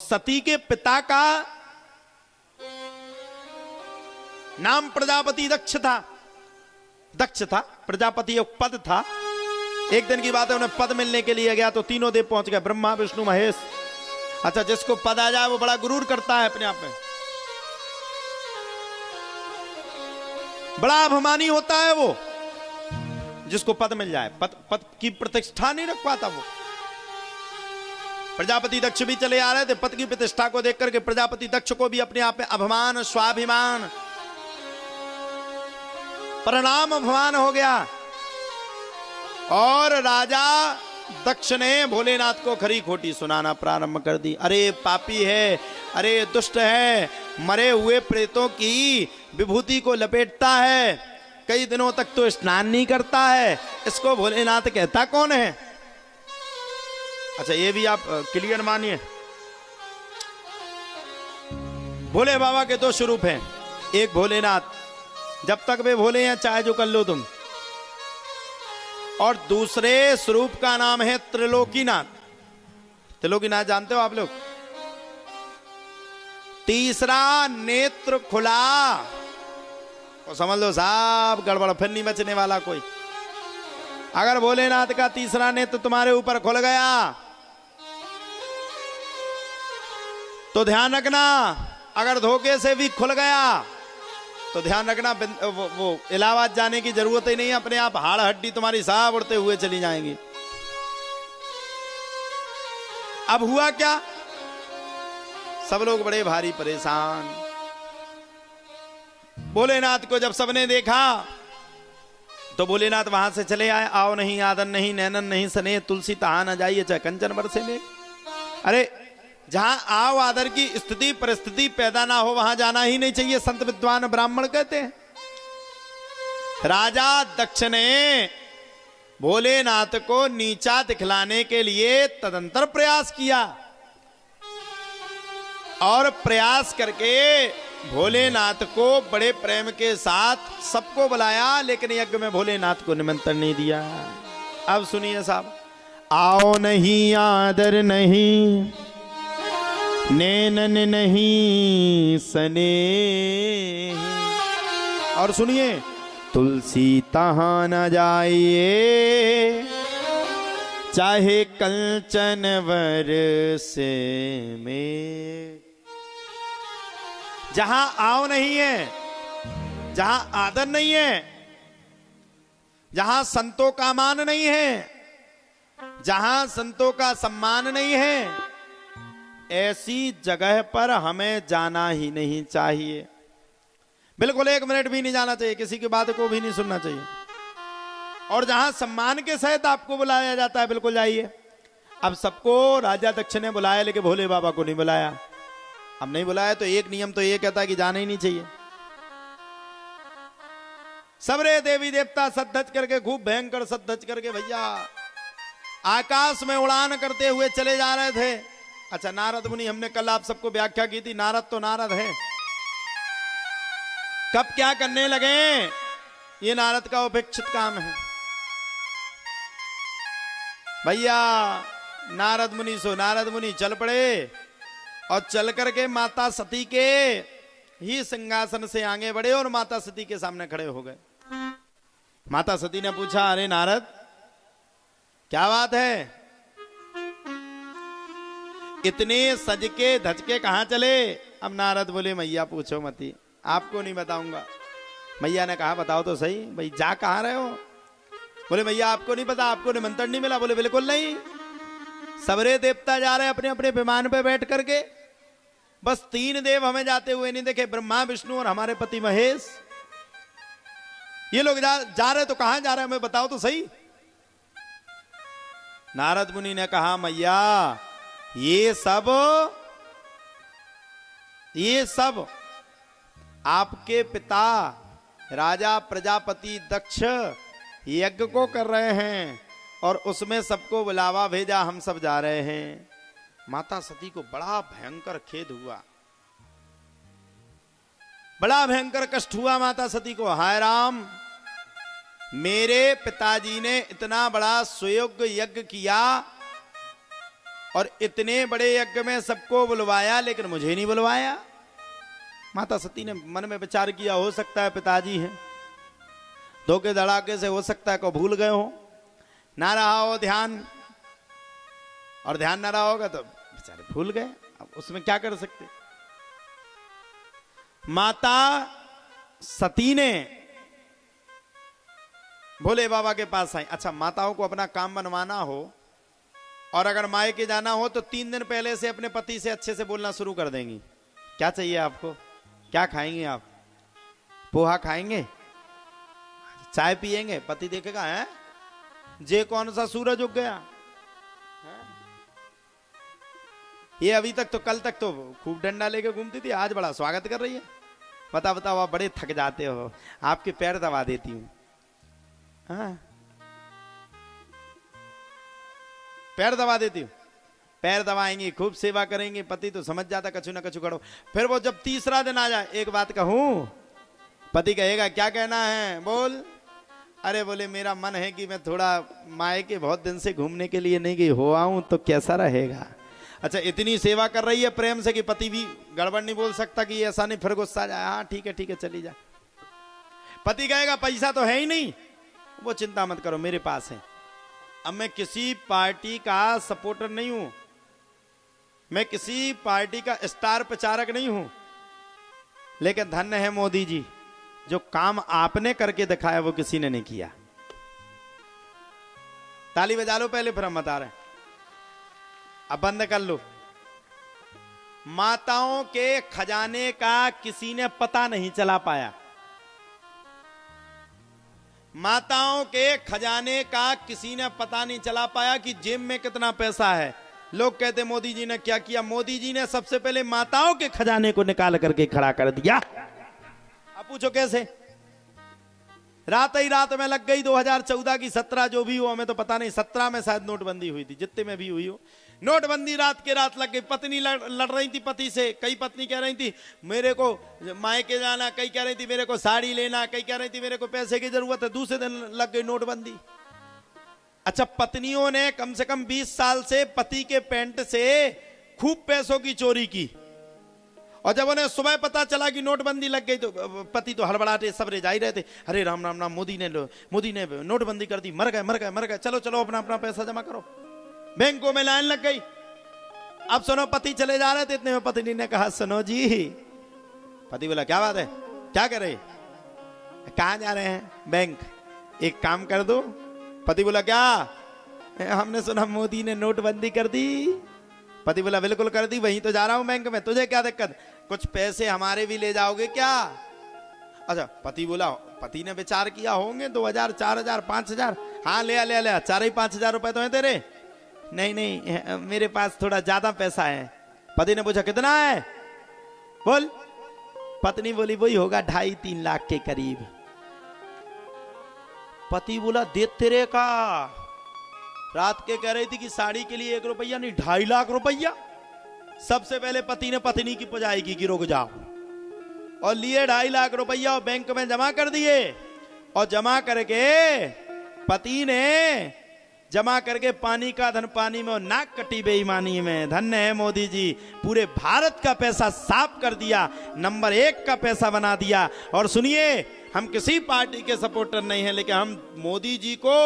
सती के पिता का नाम प्रजापति दक्ष था। प्रजापति एक पद था। एक दिन की बात है, उन्हें पद मिलने के लिए गया तो तीनों देव पहुंच गए, ब्रह्मा विष्णु महेश। अच्छा, जिसको पद आ जाए वो बड़ा गुरूर करता है अपने आप में, बड़ा अभिमानी होता है वो, जिसको पद मिल जाए। पद की प्रतिष्ठा नहीं रख पाता वो। प्रजापति दक्ष भी चले आ रहे थे, पद की प्रतिष्ठा को देख करके प्रजापति दक्ष को भी अपने आप में अभिमान, स्वाभिमान, परिणाम अभिमान हो गया। और राजा दक्ष ने भोलेनाथ को खरी खोटी सुनाना प्रारंभ कर दी। अरे पापी है, अरे दुष्ट है, मरे हुए प्रेतों की विभूति को लपेटता है, कई दिनों तक तो स्नान नहीं करता है, इसको भोलेनाथ कहता कौन है? अच्छा, ये भी आप क्लियर मानिए। भोले बाबा के दो स्वरूप हैं, एक भोलेनाथ, जब तक वे भोले हैं चाहे जो कर लो तुम, और दूसरे स्वरूप का नाम है त्रिलोकीनाथ। त्रिलोकीनाथ जानते हो आप लोग? तीसरा नेत्र खुला, तो समझ लो साहब गड़बड़, फिर नहीं बचने वाला कोई। अगर भोलेनाथ का तीसरा नेत्र तुम्हारे ऊपर खुल गया तो ध्यान रखना, अगर धोखे से भी खुल गया तो ध्यान रखना, वो इलाहाबाद जाने की जरूरत ही नहीं है, अपने आप हाड़ हड्डी तुम्हारी सांप उड़ते हुए चली जाएंगी। अब हुआ क्या, सब लोग बड़े भारी परेशान। भोलेनाथ को जब सबने देखा तो भोलेनाथ वहां से चले आए। आओ नहीं, आदन नहीं, नैनन नहीं, सने तुलसी तहा न जाइए चाहे कंचन बरसे में। अरे जहां आओ आदर की स्थिति परिस्थिति पैदा ना हो वहां जाना ही नहीं चाहिए, संत विद्वान ब्राह्मण कहते हैं। राजा दक्ष ने भोलेनाथ को नीचा दिखलाने के लिए तदंतर प्रयास किया, और प्रयास करके भोलेनाथ को बड़े प्रेम के साथ सबको बुलाया, लेकिन यज्ञ में भोलेनाथ को निमंत्रण नहीं दिया। अब सुनिए साहब, आओ नहीं, आदर नहीं, नैनन नहीं, सने, और सुनिए, तुलसी तहां न जाइए चाहे कंचन बरसे में। जहां आओ नहीं है, जहां आदर नहीं है, जहां संतों का मान नहीं है, जहां संतों का सम्मान नहीं है, ऐसी जगह पर हमें जाना ही नहीं चाहिए। बिल्कुल एक मिनट भी नहीं जाना चाहिए, किसी की बात को भी नहीं सुनना चाहिए। और जहां सम्मान के सहित आपको बुलाया जाता है बिल्कुल जाइए। अब सबको राजा दक्ष ने बुलाया, लेकिन भोले बाबा को नहीं बुलाया। अब नहीं बुलाया तो एक नियम तो ये कहता है कि जाना ही नहीं चाहिए। सबरे देवी देवता सद्धज करके, खूब भयंकर सद्धज करके भैया आकाश में उड़ान करते हुए चले जा रहे थे। अच्छा, नारद मुनि, हमने कल आप सबको व्याख्या की थी, नारद तो नारद है, कब क्या करने लगे ये नारद का उपेक्षित काम है। भैया नारद मुनि चल पड़े, और चल करके माता सती के ही सिंहासन से आगे बढ़े और माता सती के सामने खड़े हो गए। माता सती ने पूछा, अरे नारद क्या बात है, इतने सज के धज के कहां चले? अब नारद बोले, मैया पूछो मती, आपको नहीं बताऊंगा। मैया ने कहा, बताओ तो सही भाई, जा कहां रहे हो? बोले मैया आपको नहीं पता, आपको निमंत्रण नहीं मिला। बोले बिल्कुल नहीं, सबरे देवता जा रहे हैं अपने अपने विमान पे बैठ करके, बस 3 देव हमें जाते हुए नहीं देखे, ब्रह्मा विष्णु और हमारे पति महेश। ये लोग जा रहे तो कहां जा रहे हैं, हमें बताओ तो सही। नारद मुनि ने कहा, मैया ये सब आपके पिता राजा प्रजापति दक्ष यज्ञ को कर रहे हैं, और उसमें सबको बुलावा भेजा, हम सब जा रहे हैं। माता सती को बड़ा भयंकर खेद हुआ, बड़ा भयंकर कष्ट हुआ माता सती को। हाय राम, मेरे पिताजी ने इतना बड़ा सुयोग्य यज्ञ किया, और इतने बड़े यज्ञ में सबको बुलवाया लेकिन मुझे नहीं बुलवाया। माता सती ने मन में विचार किया, हो सकता है पिताजी हैं, धोखे धड़ाके से हो सकता है को भूल गए हो, ना रहा हो ध्यान, और ध्यान ना रहा होगा तो बेचारे भूल गए, अब उसमें क्या कर सकते। माता सती ने भोले बाबा के पास आई। अच्छा, माताओं को अपना काम बनवाना हो और अगर मायके जाना हो तो 3 दिन पहले से अपने पति से अच्छे से बोलना शुरू कर देंगी। क्या चाहिए आपको, क्या खाएंगे आप, पोहा खाएंगे, चाय पिएंगे, पति देखेगा है जे कौन सा सूरज उग गया है? ये अभी तक तो, कल तक तो खूब डंडा लेके घूमती थी, आज बड़ा स्वागत कर रही है। बताओ आप बड़े थक जाते हो, आपके पैर दबा देती हूं। हाँ, पैर दबा देती हूं, पैर दबाएंगी, खूब सेवा करेंगे, पति तो समझ जाता कछु ना कछु करो। फिर वो जब तीसरा दिन आ जाए, एक बात कहूं, पति कहेगा क्या कहना है बोल, अरे बोले मेरा मन है कि मैं थोड़ा मायके बहुत दिन से घूमने के लिए नहीं गई हो आऊं तो कैसा रहेगा। अच्छा, इतनी सेवा कर रही है प्रेम से कि पति भी गड़बड़ नहीं बोल सकता कि ऐसा नहीं, फिर गुस्सा जाए, हाँ ठीक है चली जा। पति कहेगा पैसा तो है ही नहीं, वो चिंता मत करो मेरे पास है। अब मैं किसी पार्टी का सपोर्टर नहीं हूं, मैं किसी पार्टी का स्टार प्रचारक नहीं हूं, लेकिन धन्य है मोदी जी, जो काम आपने करके दिखाया वो किसी ने नहीं किया। ताली बजा लो पहले, फिर हम बता रहे हैं। अब बंद कर लो। माताओं के खजाने का किसी ने पता नहीं चला पाया, माताओं के खजाने का किसी ने पता नहीं चला पाया कि जेब में कितना पैसा है। लोग कहते मोदी जी ने क्या किया, मोदी जी ने सबसे पहले माताओं के खजाने को निकाल करके खड़ा कर दिया। अब पूछो कैसे, रात ही रात में लग गई 2014 की 17 जो भी हो, हमें तो पता नहीं, 17 में शायद नोटबंदी हुई थी, जितने में भी हुई हो नोटबंदी, रात के रात लग गई। पत्नी लड़ रही थी पति से, कई पत्नी कह रही थी मेरे को मायके जाना, कई कह रही थी मेरे को साड़ी लेना, कई कह रही थी मेरे को पैसे की जरूरत है। दूसरे दिन लग गई नोटबंदी। अच्छा, पत्नियों ने कम से कम 20 साल से पति के पैंट से खूब पैसों की चोरी की, और जब उन्हें सुबह पता चला कि नोटबंदी लग गई तो पति तो हड़बड़ाते सब रे जा ही रहे थे, अरे राम राम राम, मोदी ने नोटबंदी कर दी, मर गए, चलो अपना अपना पैसा जमा करो। बैंकों में लाइन लग गई। अब सुनो, पति चले जा रहे थे, इतने में पत्नी ने कहा सुनो जी। पति बोला क्या बात है, क्या कर रहे, कहां जा रहे हैं, बैंक, एक काम कर दो। पति बोला क्या, हमने सुना मोदी ने नोटबंदी कर दी। पति बोला बिल्कुल कर दी, वहीं तो जा रहा हूं बैंक में, तुझे क्या दिक्कत, कुछ पैसे हमारे भी ले जाओगे क्या। अच्छा, पति बोला, पति ने विचार किया होंगे 2000 4000 5000, हाँ ले 4-5 रुपए तो है तेरे। नहीं मेरे पास थोड़ा ज्यादा पैसा है। पति ने पूछा कितना है बोल। पत्नी बोली वही होगा 2.5-3 लाख के करीब। पति बोला दे तेरे का, रात के कह रही थी कि साड़ी के लिए 1 रुपया नहीं 2.5 लाख रुपया। सबसे पहले पति ने पत्नी की पुजाई की कि रुक जाओ, और लिए 2.5 लाख रुपया और बैंक में जमा कर दिए। और जमा करके पति ने जमा करके पानी का धन पानी में और नाक कटी बेईमानी में। धन्य है मोदी जी, पूरे भारत का पैसा साफ कर दिया, नंबर 1 का पैसा बना दिया। और सुनिए, हम किसी पार्टी के सपोर्टर नहीं हैं, लेकिन हम मोदी जी को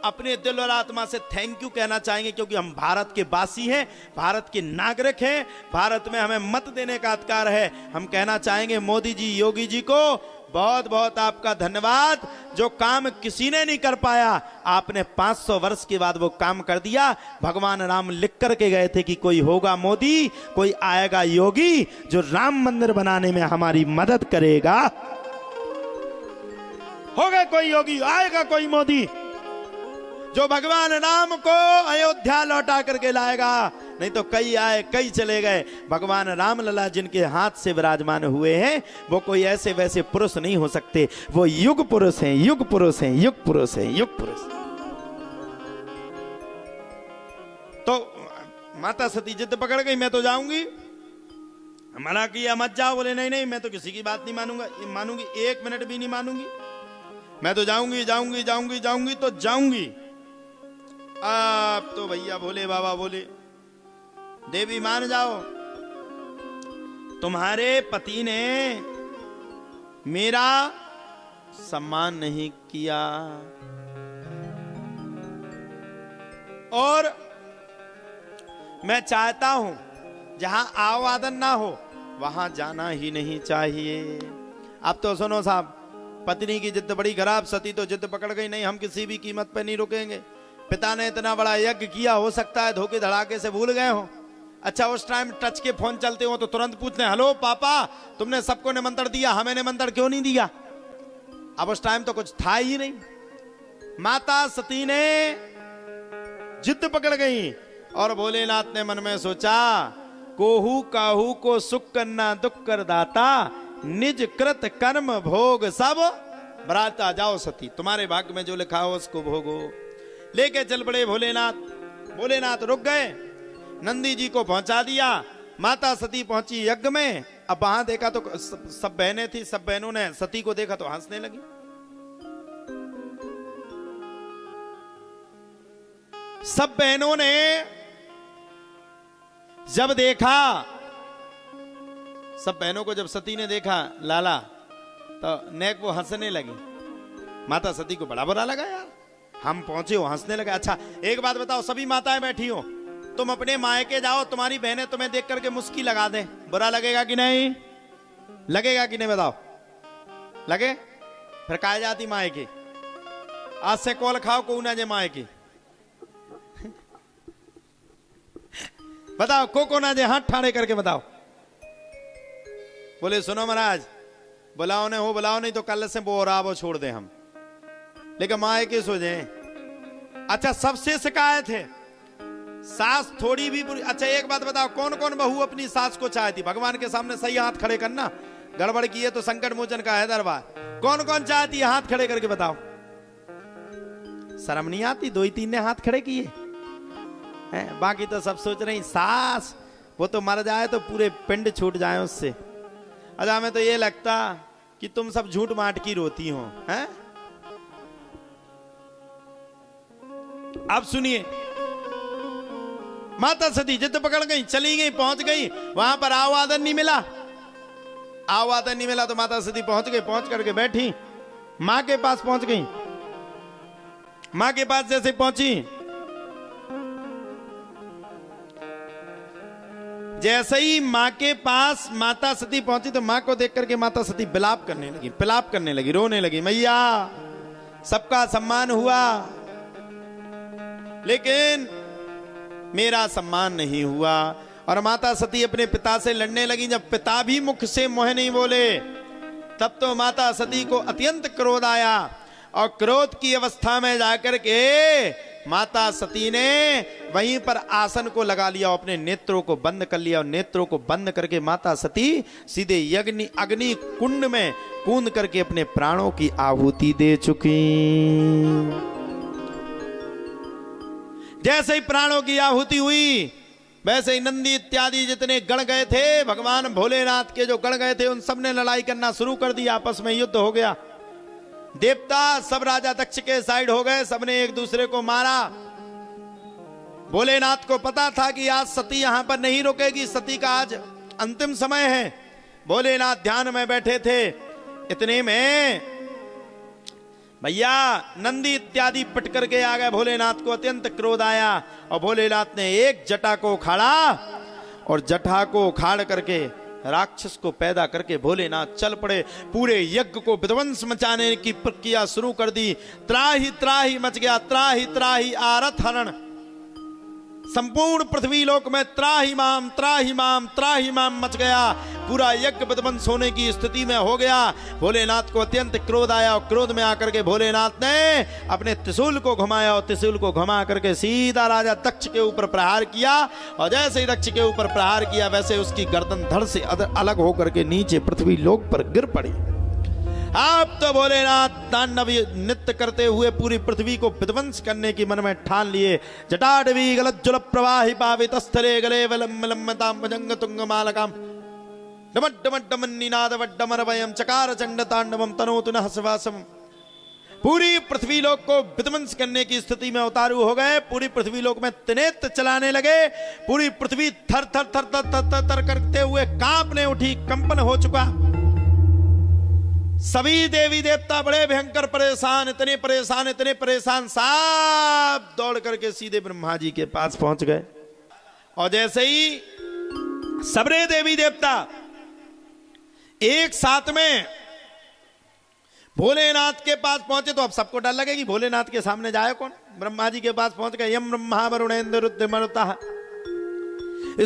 अपने दिल और आत्मा से थैंक यू कहना चाहेंगे, क्योंकि हम भारत के वासी हैं, भारत के नागरिक हैं, भारत में हमें मत देने का अधिकार है। हम कहना चाहेंगे मोदी जी, योगी जी को बहुत बहुत आपका धन्यवाद। जो काम किसी ने नहीं कर पाया, आपने 500 वर्ष के बाद वो काम कर दिया। भगवान राम लिख करके गए थे कि कोई होगा मोदी, कोई आएगा योगी, जो राम मंदिर बनाने में हमारी मदद करेगा। होगा कोई योगी, आएगा कोई मोदी, जो भगवान राम को अयोध्या लौटा करके लाएगा। नहीं तो कई आए कई चले गए। भगवान राम लला जिनके हाथ से विराजमान हुए हैं, वो कोई ऐसे वैसे पुरुष नहीं हो सकते, वो युग पुरुष हैं, युग पुरुष हैं, युग पुरुष हैं, युग पुरुष। तो माता सती जिद पकड़ गई, मैं तो जाऊंगी। मना किया मत जाओ, बोले नहीं मैं तो किसी की बात नहीं मानूंगी, 1 मिनट भी नहीं मानूंगी, मैं तो जाऊंगी तो जाऊंगी। अब तो भैया भोले बाबा बोले देवी मान जाओ, तुम्हारे पति ने मेरा सम्मान नहीं किया और मैं चाहता हूं जहां आवादन ना हो वहां जाना ही नहीं चाहिए। अब तो सुनो साहब, पत्नी की जिद बड़ी खराब, सती तो जिद पकड़ गई, नहीं हम किसी भी कीमत पे नहीं रुकेंगे। पिता ने इतना बड़ा यज्ञ किया, हो सकता है धोखे धड़ाके से भूल गए हो। अच्छा उस टाइम टच के फोन चलते हो तो तुरंत पूछते हैं, हेलो पापा तुमने सबको निमंत्रण दिया, हमें निमंत्रण क्यों नहीं दिया? अब उस टाइम तो कुछ था ही नहीं। माता सती ने जिद पकड़ गई और भोलेनाथ ने मन में सोचा, कोहू काहू को सुख करना दुख कर दाता, निज कृत कर्म भोग सब बराता। जाओ सती, तुम्हारे भाग्य में जो लिखा हो उसको भोगो। लेके चल पड़े भोलेनाथ। भोलेनाथ रुक गए, नंदी जी को पहुंचा दिया। माता सती पहुंची यज्ञ में। अब वहां देखा तो सब बहनें थी, सब बहनों ने सती को देखा तो हंसने लगी। सब बहनों ने जब देखा, सब बहनों को जब सती ने देखा लाला, तो नेक वो हंसने लगी। माता सती को बड़ा बुरा लगा, यार हम पहुंचे हो हंसने लगा। अच्छा एक बात बताओ, सभी माताएं बैठी हो, तुम अपने मायके जाओ, तुम्हारी बहनें तुम्हें देख करके मुस्की लगा दें, बुरा लगेगा कि नहीं? लगेगा कि नहीं बताओ? लगे? फिर कहा जाती मायके, आज से कॉल खाओ को ना जे मायके। बताओ को ना जे, हाथ ठाड़े करके बताओ। बोले सुनो महाराज, बुलाओ ने हो बुलाओ, नहीं तो कल से वो छोड़ दे हम, लेकिन मायके सो जाए। अच्छा सबसे शिकायत है, सास थोड़ी भी बुरी। अच्छा एक बात बताओ, कौन कौन बहू अपनी सास को चाहती? भगवान के सामने सही हाथ खड़े करना, गड़बड़ की है तो संकट मोचन का है दरबार। कौन कौन चाहती है? हाथ खड़े करके बताओ। शर्म नहीं आती? 2-3 ने हाथ खड़े किए हैं, बाकी तो सब सोच रही सास वो तो मर जाए तो पूरे पिंड छूट जाए उससे। अच्छा हमें तो ये लगता कि तुम सब झूठ माट की रोती हो हैं? अब सुनिए, माता सती जिद पकड़ गई, चली गई, पहुंच गई, वहां पर आवादन नहीं मिला। आवादन नहीं मिला तो माता सती पहुंच गई, पहुंच करके बैठी, मां के पास पहुंच गई। मां के पास जैसे पहुंची, जैसे ही मां के पास माता सती पहुंची तो मां को देख करके माता सती विलाप करने लगी, विलाप करने लगी, रोने लगी। मैया सबका सम्मान हुआ लेकिन मेरा सम्मान नहीं हुआ। और माता सती अपने पिता से लड़ने लगी। जब पिता भी मुख से मुंह नहीं बोले तब तो माता सती को अत्यंत क्रोध आया और क्रोध की अवस्था में जाकर के माता सती ने वहीं पर आसन को लगा लिया, अपने नेत्रों को बंद कर लिया और नेत्रों को बंद करके माता सती सीधे अग्नि कुंड में कूद करके अपने प्राणों की आहुति दे चुकी। जैसे ही प्राणों की आहुति हुई वैसे ही नंदी इत्यादि जितने गण गए थे, भगवान भोलेनाथ के जो गण गए थे, उन सब ने लड़ाई करना शुरू कर दिया, आपस में युद्ध हो गया। देवता सब राजा दक्ष के साइड हो गए, सबने एक दूसरे को मारा। भोलेनाथ को पता था कि आज सती यहां पर नहीं रुकेगी, सती का आज अंतिम समय है। भोलेनाथ ध्यान में बैठे थे, इतने में भैया नंदी इत्यादि पट करके आ गए। भोलेनाथ को अत्यंत क्रोध आया और भोलेनाथ ने एक जटा को उखाड़ा और जटा को उखाड़ करके राक्षस को पैदा करके भोलेनाथ चल पड़े। पूरे यज्ञ को विध्वंस मचाने की प्रक्रिया शुरू कर दी। त्राही त्राही मच गया, त्राही त्राही आरत हरण। संपूर्ण पृथ्वी लोक में त्राही माम मच गया। पूरा यज्ञ विध्वंस होने की स्थिति में हो गया। भोलेनाथ को अत्यंत क्रोध आया और क्रोध में आकर के भोलेनाथ ने अपने त्रिशूल को घुमाया और त्रिशूल को घुमा करके सीधा राजा दक्ष के ऊपर प्रहार किया। और जैसे ही दक्ष के ऊपर प्रहार किया वैसे उसकी गर्दन धड़ से अलग होकर के नीचे पृथ्वी लोक पर गिर पड़ी। आप तो भोलेनाथ तांडव नृत्य करते हुए पूरी पृथ्वी को विध्वंस करने की मन में ठान लिए। जटाटवी गलज्जल प्रवाहि पावित स्थले गले वलम्बलम्बतां भुजंग तुंग मालकां डमड्डमड्डमन्निनाद वड्डमरवयं चकार चंड तांडवं तनोतु नः शिवासम्। पूरी पृथ्वी लोक को विध्वंस करने की स्थिति में उतारू हो गए। पूरी पृथ्वी लोक में त्रिनेत्र चलाने लगे। पूरी पृथ्वी थर थर थर थर थर थर, थर करते हुए कांपने उठी, कंपन हो चुका। सभी देवी देवता बड़े भयंकर परेशान, इतने परेशान, इतने परेशान, सब दौड़ करके सीधे ब्रह्मा जी के पास पहुंच गए। और जैसे ही सबरे देवी देवता एक साथ में भोलेनाथ के पास पहुंचे, तो अब सबको डर लगे कि भोलेनाथ के सामने जाए कौन। ब्रह्मा जी के पास पहुंच गए। यम ब्रह्मा वरुणेन्द्र रुद्र मरुतः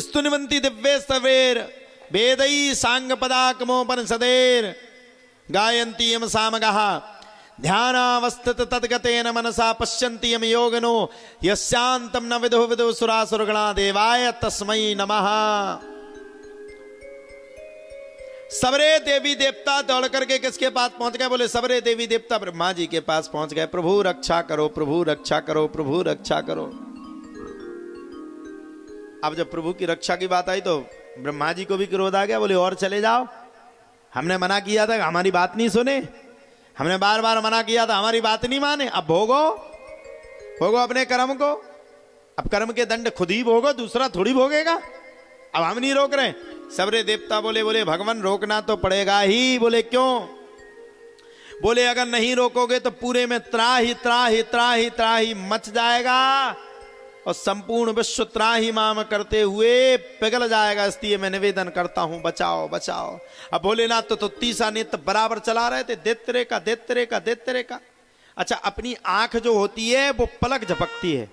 स्तुनिवन्ति दिव्य सवेर वेदै सांग पदाकमोपनिषदेर गायन्ति यम सामगः ध्यानावस्थित तद्गतेन मनसा पश्यन्ति यम योगिनो यस्यान्तं न विदुः विदुः सुरासुरगणा देवाय तस्मै नमः। सबरे देवी देवता दौड़ करके किसके पास पहुंच गए? बोले सबरे देवी देवता ब्रह्मा जी के पास पहुंच गए। प्रभु रक्षा करो, प्रभु रक्षा करो, प्रभु रक्षा करो। अब जब प्रभु की रक्षा की बात आई तो ब्रह्मा जी को भी क्रोध आ गया। बोले और चले जाओ, हमने मना किया था, हमारी बात नहीं सुने, हमने बार बार मना किया था, हमारी बात नहीं माने। अब भोगो, भोगो अपने कर्म को। अब कर्म के दंड खुद ही भोगो, दूसरा थोड़ी भोगेगा। अब हम नहीं रोक रहे। सबरे देवता बोले भगवान रोकना तो पड़ेगा ही। बोले क्यों? बोले अगर नहीं रोकोगे तो पूरे में त्राही त्राही त्राही त्राही मच जाएगा और संपूर्ण विश्व त्राही माम करते हुए पिघल जाएगा। इसलिए मैं निवेदन करता हूं, बचाओ बचाओ। अब भोलेनाथ तो तीसरा नेत्र बराबर चला रहे थे, देत्रे का देत्रे का देत्रे का। अच्छा, अपनी आंख जो होती है वो पलक झपकती है।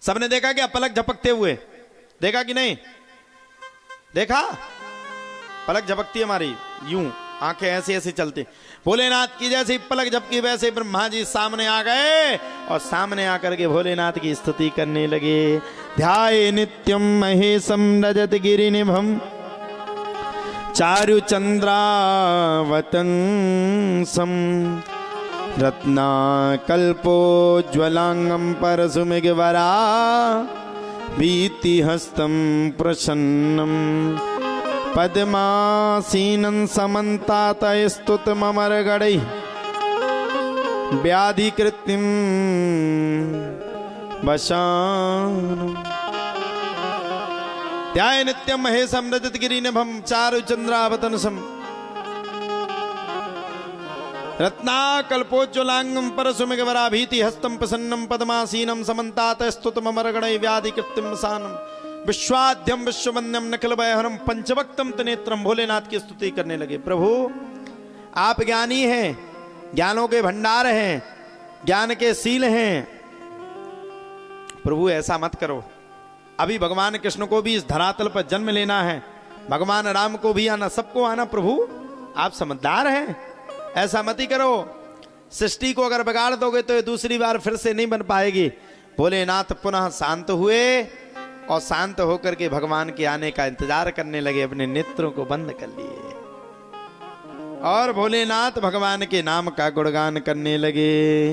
सबने देखा क्या पलक झपकते हुए? देखा कि नहीं देखा? पलक झपकती है हमारी, यूं आंखें ऐसे ऐसे चलती। भोलेनाथ की जैसे पलक झपकी वैसे ब्रह्मा जी सामने आ गए और सामने आकर के भोलेनाथ की स्तुति करने लगे। ध्याये नित्यम महेशम रजत गिरिनिभम चारु चंद्रावतंसम रत्नाकल्पोज्ज्वलांगम परसुमिगवरा भीति हस्तं प्रसन्नम पद्मासीनं समन्तात स्तुतममरगणैः व्याधिकृतिं वशानम्। ध्याये नित्यं महेशं रजतगिरिनिभं चारुचन्द्रावतंसं रत्नाकल्पोज्ज्वलांगं परसुमिगवराभीति हस्तं प्रसन्नं पद्मासीनं समन्तात स्तुतममरगणैः व्याधिकृतिं वशानम्। विश्वाद्यम विश्ववंद्यम नखिल भयहरम पंचवक्तम त्रिनेत्रम। भोलेनाथ की स्तुति करने लगे। प्रभु आप ज्ञानी हैं, ज्ञानों के भंडार हैं, ज्ञान के शील हैं। प्रभु ऐसा मत करो, अभी भगवान कृष्ण को भी इस धरातल पर जन्म लेना है, भगवान राम को भी आना, सबको आना। प्रभु आप समझदार हैं, ऐसा मत ही करो। सृष्टि को अगर बिगाड़ दोगे तो ये दूसरी बार फिर से नहीं बन पाएगी। भोलेनाथ पुनः शांत हुए और शांत होकर के भगवान के आने का इंतजार करने लगे। अपने नेत्रों को बंद कर लिए और भोलेनाथ भगवान के नाम का गुणगान करने लगे।